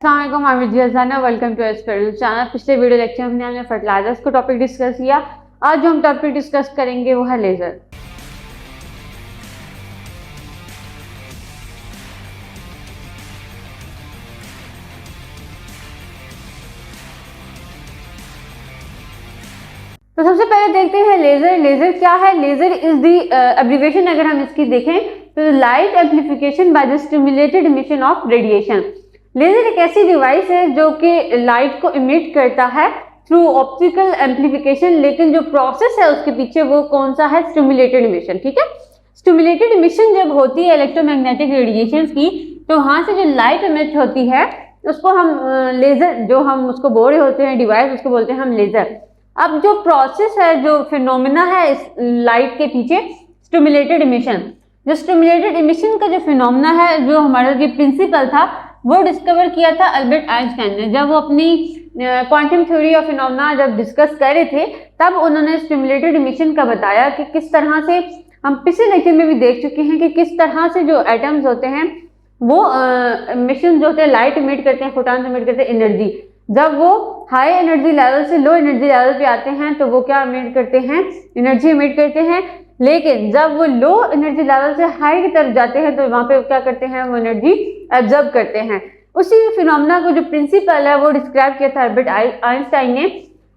अस्सलाम वालेकुम, welcome to experiment channel. पिछले वीडियो लेक्चर में हमने फर्टिलाइजर्स को टॉपिक डिस्कस किया। आज जो हम टॉपिक डिस्कस करेंगे वो है लेज़र। तो सबसे पहले देखते हैं लेज़र। लेज़र क्या है? लेज़र इज दी एब्रिविएशन अगर हम इसकी देखें तो light amplification by the stimulated emission of radiation. Laser एक ऐसी डिवाइस है जो कि लाइट को इमिट करता है थ्रू ऑप्टिकल एम्प्लीफिकेशन, लेकिन जो प्रोसेस है उसके पीछे वो कौन सा है? Stimulated emission. ठीक है, स्टिमुलेटेड इमिशन जब होती है इलेक्ट्रोमैग्नेटिक रेडिएशन की, तो वहां से जो लाइट इमिट होती है उसको हम लेज़र, जो हम उसको बोल रहे होते हैं डिवाइस, उसको बोलते हैं हम लेज़र। अब जो प्रोसेस है, जो फिनोमिना है इस लाइट के पीछे, स्टिमुलेटेड इमिशन। जो स्टिमुलेटेड इमिशन का जो फिनोमिना है, जो हमारा जो प्रिंसिपल था, वो डिस्कवर किया था अल्बर्ट आइंस्टाइन ने। जब वो अपनी क्वांटम थ्योरी ऑफ फिनोमिना जब डिस्कस कर रहे थे, तब उन्होंने स्टिमुलेटेड इमिशन का बताया कि किस तरह से, हम पिछले लेक्चर में भी देख चुके हैं कि किस तरह से जो एटम्स होते हैं वो इमिशन जो होते हैं, लाइट इमिट करते हैं, फोटॉन्स इमिट करते हैं एनर्जी। जब वो हाई एनर्जी लेवल से लो एनर्जी लेवल पे आते हैं तो वो क्या इमिट करते हैं? एनर्जी इमिट करते हैं। लेकिन जब वो लो एनर्जी लेवल से हाई की तरफ जाते हैं तो वहां पे क्या करते हैं? वो एनर्जी एब्जॉर्ब करते हैं। उसी फिनोमेना को जो प्रिंसिपल है वो डिस्क्राइब किया था अल्बर्ट आइंस्टाइन ने।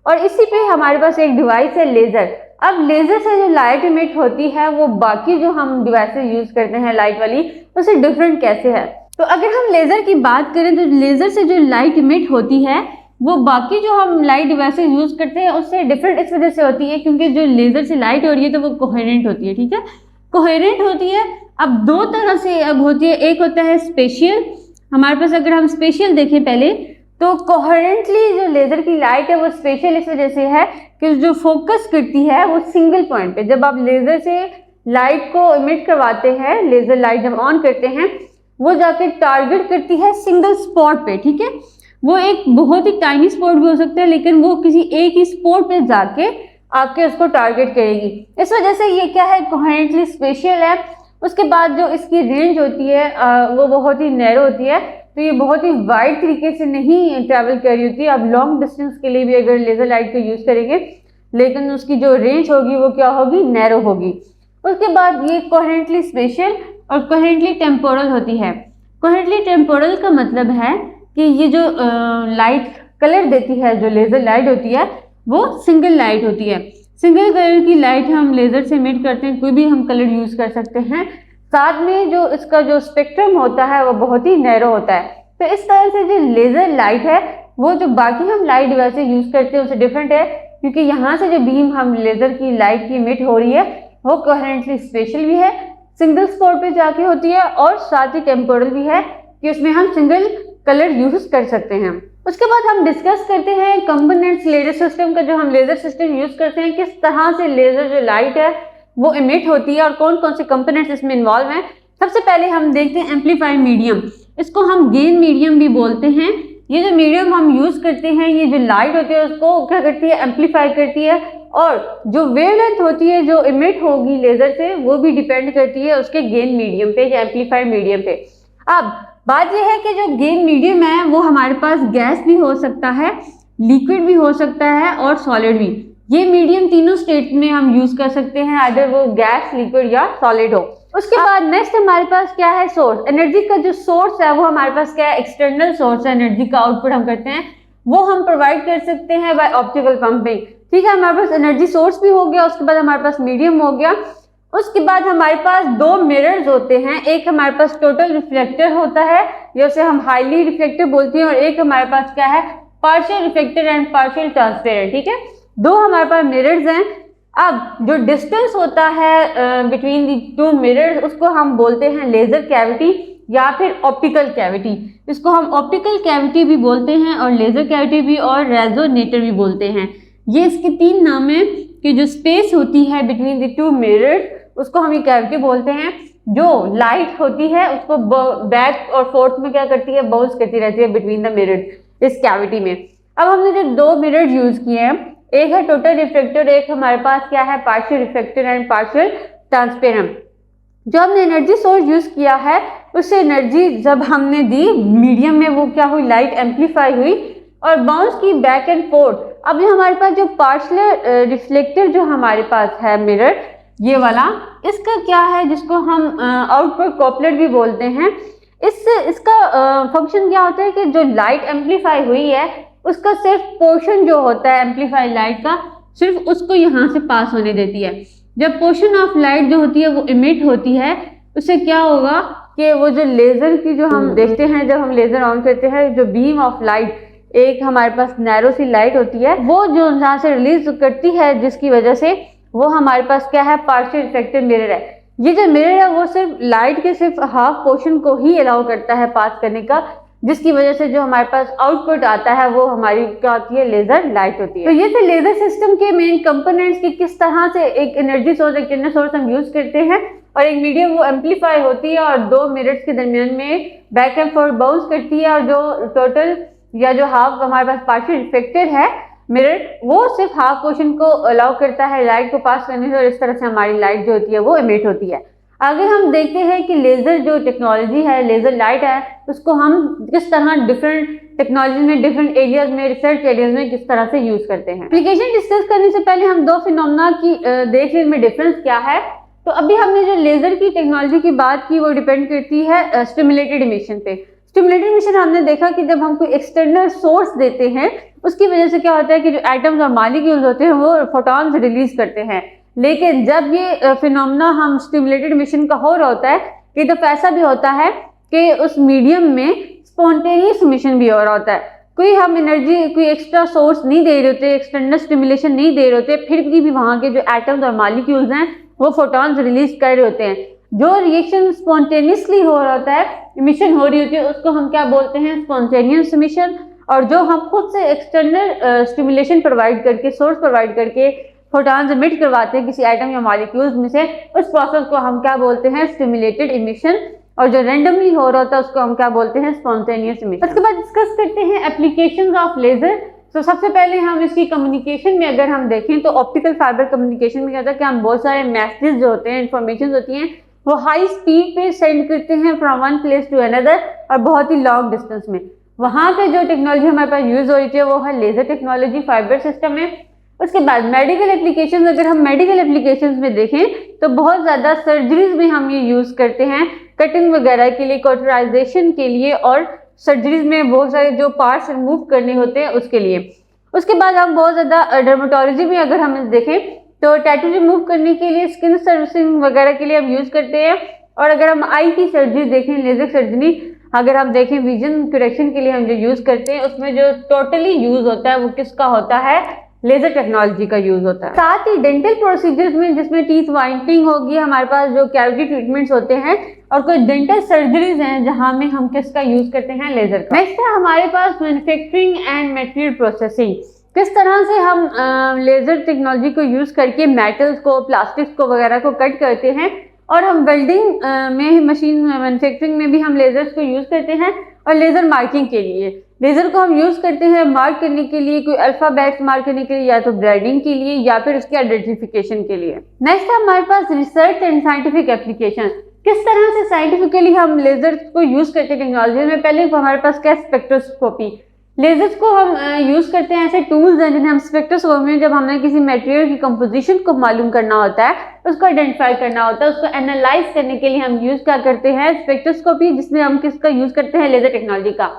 और इसी पे हमारे पास एक डिवाइस है लेज़र। अब लेज़र से जो लाइट इमिट होती है वो बाकी जो हम डिवाइसेस यूज करते हैं लाइट वाली, उससे डिफरेंट कैसे है? तो अगर हम लेज़र की बात करें तो लेज़र से जो लाइट इमिट होती है वो बाकी जो हम लाइट डिवाइसेस यूज करते हैं उससे डिफरेंट इस वजह से होती है क्योंकि जो लेज़र से लाइट हो रही है तो वो कोहेरेंट होती है। ठीक है, कोहेरेंट होती है। अब दो तरह से अब होती है, एक होता है स्पेशियल। हमारे पास अगर हम स्पेशियल देखें पहले, तो कोहेरेंटली जो लेज़र की लाइट है वो स्पेशल इस वजह से है कि जो फोकस करती है वो सिंगल पॉइंट पे। जब आप लेज़र से लाइट को इमिट करवाते हैं, लेज़र लाइट जब ऑन करते हैं, वो जाके टारगेट करती है सिंगल स्पॉट पे। ठीक है, वो एक बहुत ही टाइनी स्पॉट भी हो सकता है, लेकिन वो किसी एक ही स्पॉट पे जाके आपके उसको टारगेट करेगी। इस वजह से ये क्या है? कोहेरेंटली स्पेशियल है। उसके बाद जो इसकी रेंज होती है वो बहुत ही नैरो होती है, तो ये बहुत ही वाइड तरीके से नहीं ट्रैवल कर रही होती है। अब लॉन्ग डिस्टेंस के लिए भी अगर लेज़र लाइट को यूज करेंगे, लेकिन उसकी जो रेंज होगी वो क्या होगी? नैरो होगी। उसके बाद ये कोहेरेंटली स्पेशियल और कोहेरेंटली टेम्पोरल होती है। कोहेरेंटली टेम्पोरल का मतलब है कि ये जो लाइट कलर देती है, जो लेज़र लाइट होती है, वो सिंगल लाइट होती है। सिंगल कलर की लाइट हम लेज़र से इमिट करते हैं, कोई भी हम कलर यूज कर सकते हैं। साथ में जो इसका जो स्पेक्ट्रम होता है वो बहुत ही नैरो होता है। तो इस तरह से जो लेज़र लाइट है वो जो बाकी हम लाइट डिवाइसेस यूज करते हैं उससे डिफरेंट है, क्योंकि यहाँ से जो बीम हम लेज़र की लाइट की इमिट हो रही है वो कोहेरेंटली स्पेशल भी है, सिंगल स्पॉट पे जाके होती है, और साथ ही टेम्पोरल भी है कि उसमें हम सिंगल कलर यूज कर सकते हैं। उसके बाद हम डिस्कस करते हैं कंपोनेंट्स लेज़र सिस्टम का। जो हम लेज़र सिस्टम यूज करते हैं, किस तरह से लेज़र जो लाइट है वो इमिट होती है और कौन कौन से कंपोनेंट्स इसमें इन्वॉल्व हैं। सबसे पहले हम देखते हैं एम्पलीफाइड मीडियम। इसको हम गेन मीडियम भी बोलते हैं। ये जो मीडियम हम यूज करते हैं, ये जो लाइट होती है उसको क्या करती है? एम्पलीफाई करती है। और जो वेवलेंथ होती है जो इमिट होगी लेज़र से, वो भी डिपेंड करती है उसके गेन मीडियम पे या एम्पलीफाइड मीडियम पे। अब बात यह है कि जो गेन मीडियम है वो हमारे पास गैस भी हो सकता है, लिक्विड भी हो सकता है और सॉलिड भी। ये मीडियम तीनों स्टेट में हम यूज कर सकते हैं, अगर वो गैस, लिक्विड या सॉलिड हो। उसके बाद नेक्स्ट हमारे पास क्या है? सोर्स। एनर्जी का जो सोर्स है वो हमारे पास क्या है? एक्सटर्नल सोर्स है। एनर्जी का आउटपुट हम करते हैं, वो हम प्रोवाइड कर सकते हैं बाय ऑप्टिकल पंपिंग। ठीक है, हमारे पास एनर्जी सोर्स भी हो गया। उसके बाद हमारे पास मीडियम हो गया। उसके बाद हमारे पास दो मिरर्स होते हैं। एक हमारे पास टोटल रिफ्लेक्टर होता है, जैसे हम हाईली रिफ्लेक्टिव बोलते हैं, और एक हमारे पास क्या है? Partial reflector and partial transparent. ठीक है, दो हमारे पास मिरर्स हैं। अब जो डिस्टेंस होता है बिटवीन दी टू मिरर्स, उसको हम बोलते हैं लेजर कैविटी या फिर ऑप्टिकल कैविटी। इसको हम ऑप्टिकल कैविटी भी बोलते हैं और लेजर कैविटी भी और रेजोनेटर भी बोलते हैं। ये इसके तीन नाम है कि जो स्पेस होती है बिटवीन द टू मिरर्स उसको हम ये कैविटी बोलते हैं। जो लाइट होती है उसको बैक और फोर्थ में क्या करती है? बाउंस करती रहती है बिटवीन द मिरर्स इस कैविटी में। अब हमने जो दो मिरर्स यूज किए हैं, एक है टोटल रिफ्लेक्टर, एक हमारे पास क्या है? Partial reflector and partial transparent. जो हमने एनर्जी सोर्स यूज किया है उससे एनर्जी जब हमने दी मीडियम में, वो क्या हुई, लाइट एम्पलीफाई हुई और बाउंस की बैक एंड फोर्थ। अब ये हमारे पास जो पार्शियल रिफ्लेक्टर जो हमारे पास है मिरर, ये वाला, इसका क्या है, जिसको हम आउटपुट कॉपलेट भी बोलते हैं, इसका फंक्शन क्या होता है कि जो लाइट एम्पलीफाई हुई है उसका सिर्फ पोर्शन जो होता है एम्पलीफाई लाइट का, सिर्फ उसको यहाँ से पास होने देती है। जब पोर्शन ऑफ लाइट जो होती है वो इमिट होती है, उससे क्या होगा कि वो जो लेजर की जो हम देखते हैं, जब हम लेजर ऑन करते हैं, जो बीम ऑफ लाइट, एक हमारे पास नैरो सी लाइट होती है, वो जो जहाँ से रिलीज करती है, जिसकी वजह से वो हमारे पास क्या है, पार्शियल रिफ्लेक्टेड मिरर है। ये जो मिरर है वो सिर्फ लाइट के सिर्फ हाफ पोर्शन को ही अलाउ करता है पास करने का, जिसकी वजह से जो हमारे पास आउटपुट आता है वो हमारी क्या होती है, लेजर लाइट होती है। तो ये थे लेजर सिस्टम के मेन कंपोनेंट्स की, किस तरह से एक एनर्जी सोर्स, एक इंटरनल सोर्स हम यूज करते हैं और एक मीडियम वो एम्पलीफाई होती है और दो मिरर्स के दरमियान में बैक एंड फोर्थ बाउंस करती है, और जो टोटल या जो हाफ हमारे पास पार्शियल रिफ्लेक्टेड है मिरर, वो सिर्फ हाफ पोर्शन को अलाउ करता है लाइट को पास करने से, और इस तरह से हमारी लाइट जो होती है वो इमिट होती है। आगे हम देखते हैं कि लेजर जो टेक्नोलॉजी है, लेजर लाइट है, उसको हम किस तरह डिफरेंट टेक्नोलॉजी में, डिफरेंट एरियाज में, रिसर्च एरियाज में किस तरह से यूज करते हैं। एप्लीकेशन डिस्कस करने से पहले हम दो फिनोमेना की देख लें, इनमें डिफरेंस क्या है। तो अभी हमने जो लेजर की टेक्नोलॉजी की बात की वो डिपेंड करती है स्टिमुलेटेड इमिशन पे। स्टिमुलेटेड इमिशन हमने देखा कि जब हम कोई एक्सटर्नल सोर्स देते हैं, उसकी वजह से क्या होता है कि जो एटम्स और मॉलिक्यूल्स होते हैं वो फोटॉन्स रिलीज करते हैं। लेकिन जब ये फिनोमेना हम स्टिमुलेटेड इमिशन का हो रहा होता है, कि तो ऐसा भी होता है कि उस मीडियम में स्पॉन्टेनियस इमिशन भी हो रहा होता है। कोई हम एनर्जी, कोई एक्स्ट्रा सोर्स नहीं दे रहे होते, एक्सटर्नल स्टिमुलेशन नहीं दे रहे होते, फिर भी वहाँ के जो एटम्स और मॉलिक्यूल्स हैं वो फोटॉन्स रिलीज कर रहे होते हैं। जो रिएक्शन स्पॉन्टेनियसली हो रहा होता है, इमिशन हो रही होती है, उसको हम क्या बोलते हैं, स्पॉन्टेनियस इमिशन। और जो हम खुद से एक्सटर्नल स्टिमुलेशन प्रोवाइड करके, सोर्स प्रोवाइड करके फोटॉन्स इमिट करवाते हैं किसी एटम या मॉलिक्यूल्स में से, उस प्रोसेस को हम क्या बोलते हैं, स्टिमुलेटेड इमिशन। और जो रैंडमली हो रहा होता है उसको हम क्या बोलते हैं, स्पॉन्टेनियस इमिशन। उसके बाद डिस्कस करते हैं एप्लीकेशंस ऑफ लेजर। तो सबसे पहले हम इसकी कम्युनिकेशन में अगर हम देखें तो ऑप्टिकल फाइबर कम्युनिकेशन में क्या होता है कि हम बहुत सारे मैसेज जो होते हैं, इंफॉर्मेशन होती हैं, वो हाई स्पीड पे सेंड करते हैं from one place to another, और बहुत ही लॉन्ग डिस्टेंस में। वहाँ पे जो टेक्नोलॉजी हमारे पास यूज हो रही है वो है लेजर टेक्नोलॉजी, फाइबर सिस्टम है। उसके बाद मेडिकल एप्लीकेशंस, अगर हम मेडिकल एप्लीकेशंस में देखें तो बहुत ज़्यादा सर्जरीज में हम ये यूज़ करते हैं, कटिंग वगैरह के लिए, कॉटराइजेशन के लिए, और सर्जरीज में बहुत सारे जो पार्ट्स रिमूव करने होते हैं उसके लिए। उसके बाद हम बहुत ज़्यादा डर्मेटोलॉजी में अगर हम देखें तो टैटू रिमूव करने के लिए, स्किन सर्विसिंग वगैरह के लिए हम यूज़ करते हैं। और अगर हम आई की सर्जरी देखें, लेजर सर्जरी अगर हम देखें, विजन करेक्शन के लिए हम जो यूज़ करते हैं, उसमें जो टोटली यूज़ होता है वो किसका होता है, लेजर टेक्नोलॉजी का यूज होता है। साथ ही डेंटल प्रोसीजर्स में, जिसमें टीथ वाइटनिंग होगी, हमारे पास जो कैविटी ट्रीटमेंट्स होते हैं, और कोई डेंटल सर्जरीज हैं जहां में हम किसका यूज करते हैं, लेजर का। नेक्स्ट है हमारे पास मैन्युफैक्चरिंग एंड मटेरियल प्रोसेसिंग। किस तरह से हम लेजर टेक्नोलॉजी को यूज करके मेटल्स को, प्लास्टिक्स को वगैरह को कट करते हैं, और हम वेल्डिंग में, मशीन मैन्युफैक्चरिंग में भी हम लेजर्स को यूज करते हैं। और लेजर मार्किंग के लिए लेजर को हम यूज करते हैं मार्क करने के लिए, कोई अल्फाबेट्स मार्क करने के लिए, या तो ब्रांडिंग के लिए, या फिर उसके आइडेंटिफिकेशन के लिए। नेक्स्ट है हमारे पास रिसर्च एंड साइंटिफिक एप्लीकेशन। किस तरह से साइंटिफिकली हम लेजर को यूज करते हैं टेक्नोलॉजी में। पहले हमारे पास क्या, स्पेक्ट्रोस्कोपी। लेजर्स को हम यूज करते हैं, ऐसे टूल्स हैं जिन्हें हम स्पेक्ट्रोस्कोपी में, जब हमें किसी मटेरियल की कंपोजिशन को मालूम करना होता है, उसको आइडेंटिफाई करना होता है, उसको एनालाइज करने के लिए हम यूज क्या करते हैं, स्पेक्ट्रोस्कोपी, जिसमें हम किसका यूज करते हैं, लेजर टेक्नोलॉजी का।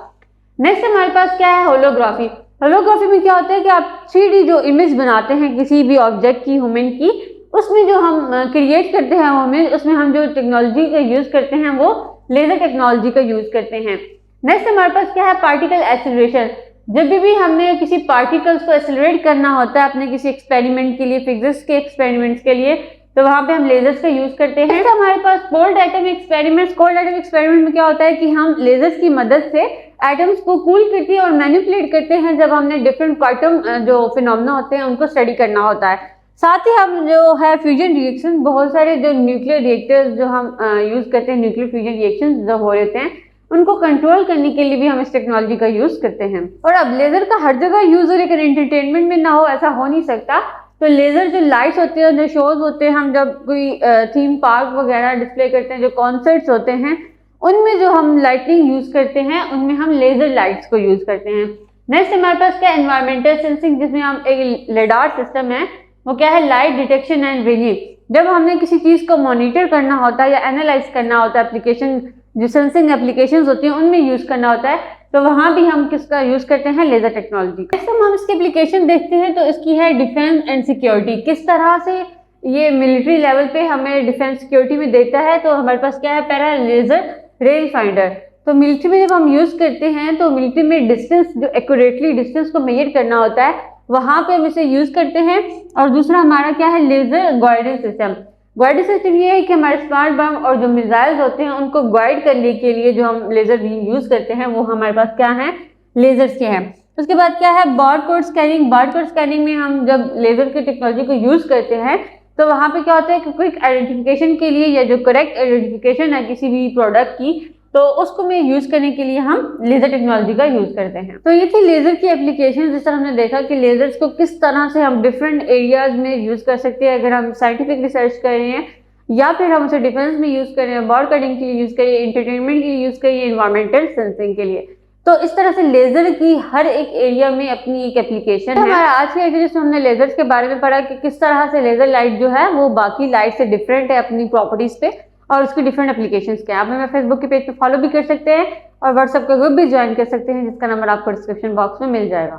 नेक्स्ट हमारे पास क्या है, होलोग्राफी। होलोग्राफी में क्या होता है कि आप 3D जो इमेज बनाते हैं किसी भी ऑब्जेक्ट की, ह्यूमन की, उसमें जो हम क्रिएट करते हैं वो इमेज, उसमें हम जो टेक्नोलॉजी का यूज करते हैं वो लेजर टेक्नोलॉजी का यूज करते हैं। नेक्स्ट हमारे पास क्या है, पार्टिकल एक्सेलरेशन। जब भी हमने किसी पार्टिकल्स को एक्सेलरेट करना होता है अपने किसी एक्सपेरिमेंट के लिए, फिजिक्स के एक्सपेरिमेंट्स के लिए, तो वहाँ पे हम लेजर्स का यूज करते हैं। हमारे पास cold atom experiments. Cold atom experiment में क्या होता है कि हम लेजर्स की मदद से एटम्स को कूल करते हैं और मैनिपुलेट करते हैं, जब हमने डिफरेंट क्वांटम जो फिनोमेना होते हैं उनको स्टडी करना होता है। साथ ही हम जो है फ्यूजन रिएक्शन, बहुत सारे जो न्यूक्लियर रिएक्टर्स जो हम यूज करते हैं, न्यूक्लियर फ्यूजन रिएक्शन जो हो रहे हैं, उनको कंट्रोल करने के लिए भी हम इस टेक्नोलॉजी का यूज करते हैं। और अब लेजर का हर जगह यूज हो, लेकिन एंटरटेनमेंट में ना हो ऐसा हो नहीं सकता। तो लेजर जो लाइट्स होते हैं, जो शोज होते हैं, हम जब कोई थीम पार्क वगैरह डिस्प्ले करते हैं, जो कॉन्सर्ट्स होते हैं, उनमें जो हम लाइटनिंग यूज करते हैं उनमें हम लेजर लाइट्स को यूज करते हैं। नेक्स्ट हमारे पास क्या, एनवायरमेंटल सेंसिंग, जिसमें हम एक लेडार सिस्टम है, वो क्या है, लाइट डिटेक्शन एंड रीडिंग। जब हमने किसी चीज को मॉनिटर करना होता है या एनालाइज करना होता है, एप्लीकेशन जो सेंसिंग एप्लीकेशंस होती हैं उनमें यूज करना होता है, तो वहां भी हम किसका यूज करते हैं, लेजर टेक्नोलॉजी। नेक्स्ट हम इसकी एप्लीकेशन देखते हैं, तो इसकी है डिफेंस एंड सिक्योरिटी। किस तरह से ये मिलिट्री लेवल पे हमें डिफेंस सिक्योरिटी में देता है, तो हमारे पास क्या है, पहला लेजर रेंज फाइंडर। तो मिलिट्री में जब हम यूज करते हैं तो मिलिट्री में डिस्टेंस, जो एक्यूरेटली डिस्टेंस को मेजर करना होता है, वहां पे हम इसे यूज करते हैं। और दूसरा हमारा क्या है, laser guidance system. Guidance system ये है कि हमारे स्मार्ट बम और जो मिसाइल्स होते हैं उनको गाइड करने के लिए जो हम लेजर बीम यूज करते हैं वो हमारे पास क्या है, लेजर्स के हैं। उसके बाद क्या है, बारकोड स्कैनिंग। बारकोड स्कैनिंग में हम जब लेजर की टेक्नोलॉजी को यूज करते हैं तो वहां पे क्या होता है कि क्विक आइडेंटिफिकेशन के लिए या जो करेक्ट आइडेंटिफिकेशन है किसी भी प्रोडक्ट की, तो उसको में यूज करने के लिए हम लेजर टेक्नोलॉजी का यूज करते हैं। तो ये थी लेजर की एप्लीकेशन। जिस तरह हमने देखा कि लेजर्स को किस तरह से हम डिफरेंट एरियाज में यूज कर सकते हैं, अगर हम साइंटिफिक रिसर्च कर रहे हैं या फिर हम उसे डिफेंस में यूज कर रहे हैं, बॉर्ड कटिंग के लिए यूज करिए, एंटरटेनमेंट के लिए यूज करिए, एनवायरमेंटल सेंसिंग के लिए। तो इस तरह से लेजर की हर एक एरिया में अपनी एक एप्लीकेशन है। हमारा आज के लेक्चर में हमने लेजर्स के बारे में पढ़ा कि किस तरह से लेजर लाइट जो है वो बाकी लाइट से डिफरेंट है अपनी प्रॉपर्टीज पे, और उसकी डिफरेंट एप्लीकेशंस क्या है। आप हमें फेसबुक के पेज पे फॉलो भी कर सकते हैं और व्हाट्सएप का ग्रुप भी ज्वाइन कर सकते हैं, जिसका नंबर आपको डिस्क्रिप्शन बॉक्स में मिल जाएगा।